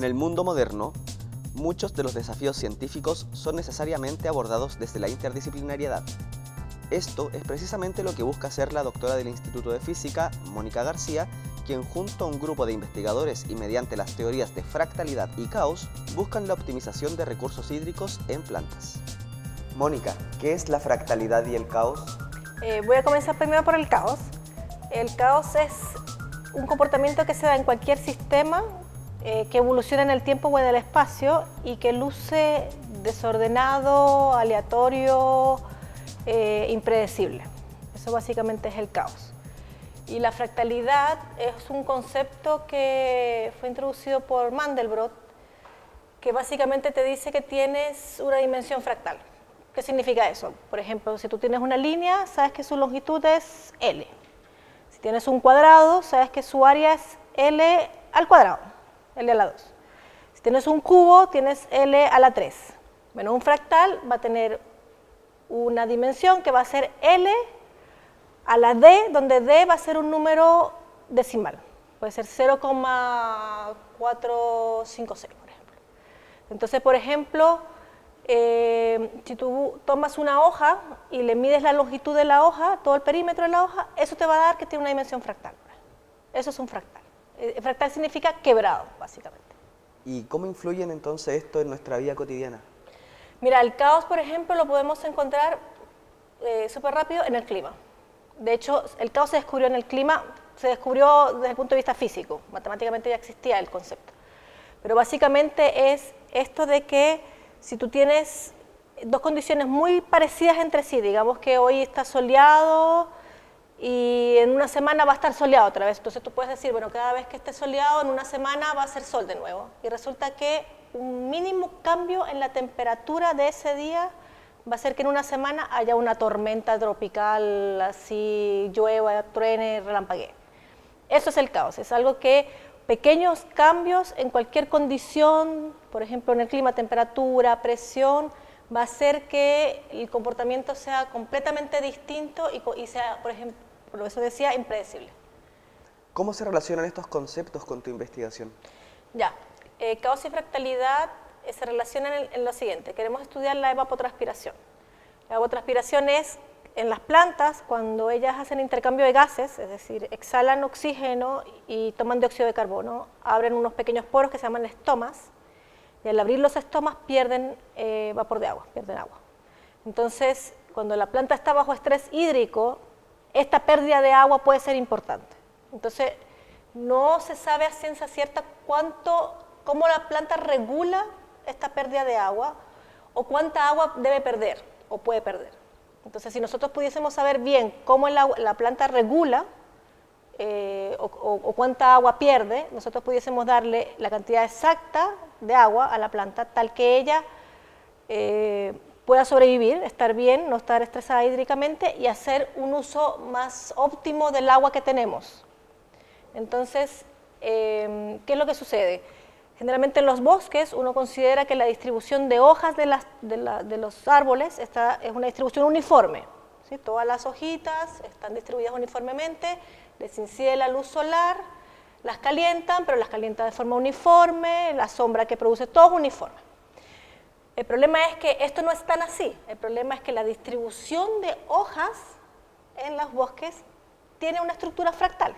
En el mundo moderno, muchos de los desafíos científicos son necesariamente abordados desde la interdisciplinariedad. Esto es precisamente lo que busca hacer la doctora del Instituto de Física, Mónica García, quien junto a un grupo de investigadores y mediante las teorías de fractalidad y caos, buscan la optimización de recursos hídricos en plantas. Mónica, ¿qué es la fractalidad y el caos? Voy a comenzar primero por el caos. El caos es un comportamiento que se da en cualquier sistema que evoluciona en el tiempo o en el espacio y que luce desordenado, aleatorio, impredecible. Eso básicamente es el caos. Y la fractalidad es un concepto que fue introducido por Mandelbrot, que básicamente te dice que tienes una dimensión fractal. ¿Qué significa eso? Por ejemplo, si tú tienes una línea, sabes que su longitud es L. Si tienes un cuadrado, sabes que su área es L al cuadrado, L a la 2. Si tienes un cubo, tienes L a la 3. Bueno, un fractal va a tener una dimensión que va a ser L a la D, donde D va a ser un número decimal. Puede ser 0,456, por ejemplo. Entonces, por ejemplo, si tú tomas una hoja y le mides la longitud de la hoja, todo el perímetro de la hoja, eso te va a dar que tiene una dimensión fractal. Eso es un fractal. Fractal significa quebrado, básicamente. ¿Y cómo influyen entonces esto en nuestra vida cotidiana? Mira, el caos, por ejemplo, lo podemos encontrar súper rápido en el clima. De hecho, el caos se descubrió en el clima, se descubrió desde el punto de vista físico. Matemáticamente ya existía el concepto. Pero básicamente es esto de que si tú tienes dos condiciones muy parecidas entre sí, digamos que hoy está soleado y en una semana va a estar soleado otra vez, entonces tú puedes decir, bueno, cada vez que esté soleado en una semana va a ser sol de nuevo, y resulta que un mínimo cambio en la temperatura de ese día va a hacer que en una semana haya una tormenta tropical, así llueva, truene, relampaguee. Eso es el caos, es algo que pequeños cambios en cualquier condición, por ejemplo en el clima, temperatura, presión, va a hacer que el comportamiento sea completamente distinto y sea, por ejemplo, por eso decía, impredecible. ¿Cómo se relacionan estos conceptos con tu investigación? Ya, caos y fractalidad se relacionan en lo siguiente, queremos estudiar la evapotranspiración. La evapotranspiración es en las plantas, cuando ellas hacen intercambio de gases, es decir, exhalan oxígeno y toman dióxido de carbono, abren unos pequeños poros que se llaman estomas, y al abrir los estomas pierden vapor de agua, pierden agua. Entonces, cuando la planta está bajo estrés hídrico, esta pérdida de agua puede ser importante. Entonces, no se sabe a ciencia cierta cómo la planta regula esta pérdida de agua o cuánta agua debe perder o puede perder. Entonces, si nosotros pudiésemos saber bien cómo la planta regula o cuánta agua pierde, nosotros pudiésemos darle la cantidad exacta de agua a la planta, tal que ella pueda sobrevivir, estar bien, no estar estresada hídricamente y hacer un uso más óptimo del agua que tenemos. Entonces, ¿qué es lo que sucede? Generalmente en los bosques uno considera que la distribución de hojas de los árboles es una distribución uniforme, ¿sí? Todas las hojitas están distribuidas uniformemente, les incide la luz solar, las calientan, pero las calientan de forma uniforme, la sombra que produce todo es uniforme. El problema es que esto no es tan así, el problema es que la distribución de hojas en los bosques tiene una estructura fractal.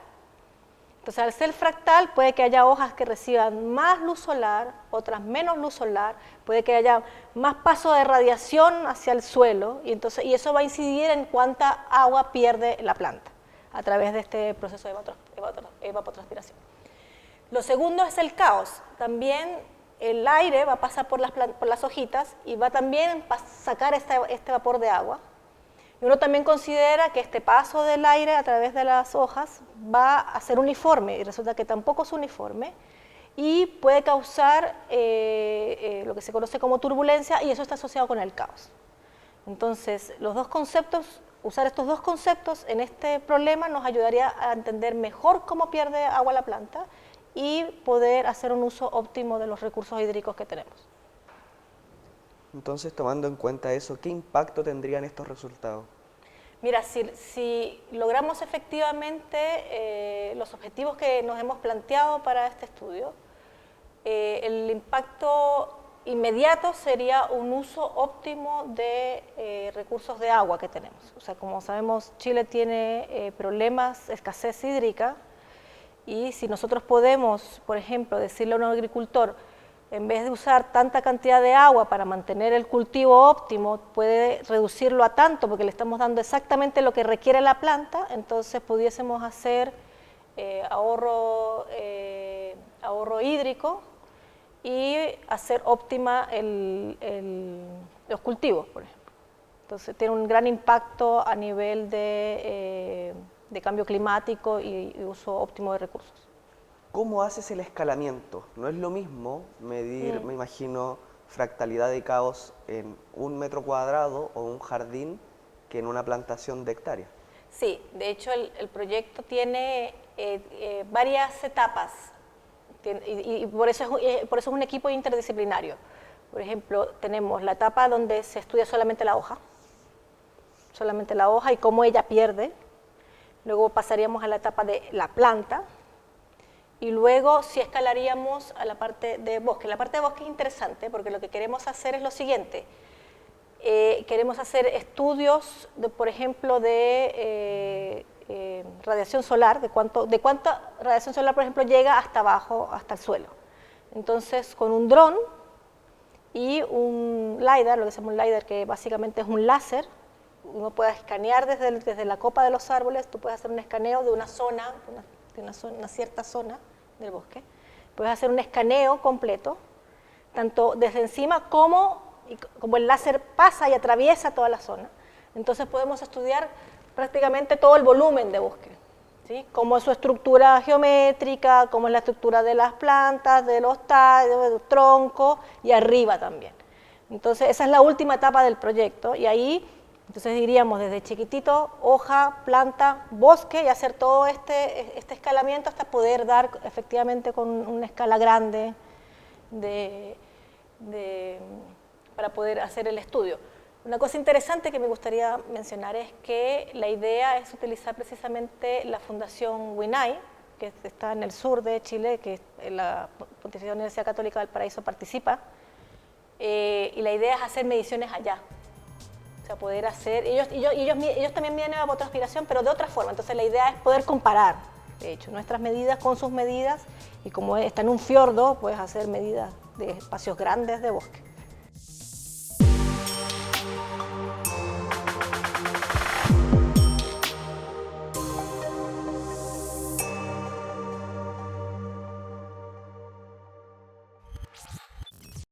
Entonces, al ser fractal, puede que haya hojas que reciban más luz solar, otras menos luz solar, puede que haya más paso de radiación hacia el suelo, y eso va a incidir en cuánta agua pierde la planta a través de este proceso de evapotranspiración. Lo segundo es el caos. También el aire va a pasar por las hojitas y va también a sacar este vapor de agua. Y uno también considera que este paso del aire a través de las hojas va a ser uniforme, y resulta que tampoco es uniforme, y puede causar lo que se conoce como turbulencia, y eso está asociado con el caos. Entonces, usar estos dos conceptos en este problema nos ayudaría a entender mejor cómo pierde agua la planta y poder hacer un uso óptimo de los recursos hídricos que tenemos. Entonces, tomando en cuenta eso, ¿qué impacto tendrían estos resultados? Mira, si logramos efectivamente los objetivos que nos hemos planteado para este estudio, El impacto inmediato sería un uso óptimo de recursos de agua que tenemos. O sea, como sabemos, Chile tiene problemas, escasez hídrica, y si nosotros podemos, por ejemplo, decirle a un agricultor, en vez de usar tanta cantidad de agua para mantener el cultivo óptimo, puede reducirlo a tanto porque le estamos dando exactamente lo que requiere la planta, entonces pudiésemos hacer ahorro hídrico y hacer óptima los cultivos, por ejemplo. Entonces tiene un gran impacto a nivel de cambio climático y uso óptimo de recursos. ¿Cómo haces el escalamiento? No es lo mismo medir, me imagino, fractalidad de caos en 1 metro cuadrado o un jardín que en una plantación de hectáreas. Sí, de hecho el proyecto tiene varias etapas y por eso es un equipo interdisciplinario. Por ejemplo, tenemos la etapa donde se estudia solamente la hoja y cómo ella pierde. Luego pasaríamos a la etapa de la planta y luego sí escalaríamos a la parte de bosque. La parte de bosque es interesante porque lo que queremos hacer es lo siguiente. Queremos hacer estudios, por ejemplo, de radiación solar, de cuánta radiación solar, por ejemplo, llega hasta abajo, hasta el suelo. Entonces, con un dron y un LiDAR, lo que se llama un LiDAR, que básicamente es un láser, uno puede escanear desde la copa de los árboles, tú puedes hacer un escaneo de una zona, una cierta zona del bosque, puedes hacer un escaneo completo, tanto desde encima como el láser pasa y atraviesa toda la zona, entonces podemos estudiar prácticamente todo el volumen de bosque, ¿sí? Cómo es su estructura geométrica, cómo es la estructura de las plantas, de los tallos, del tronco y arriba también. Entonces esa es la última etapa del proyecto y ahí entonces diríamos desde chiquitito, hoja, planta, bosque y hacer todo este escalamiento hasta poder dar efectivamente con una escala grande para poder hacer el estudio. Una cosa interesante que me gustaría mencionar es que la idea es utilizar precisamente la Fundación WINAI, que está en el sur de Chile, que la Pontificia Universidad Católica del Paraíso participa, y la idea es hacer mediciones allá. O sea, poder hacer, ellos también miden evapotranspiración, pero de otra forma. Entonces la idea es poder comparar, de hecho, nuestras medidas con sus medidas, y como está en un fiordo, puedes hacer medidas de espacios grandes de bosque.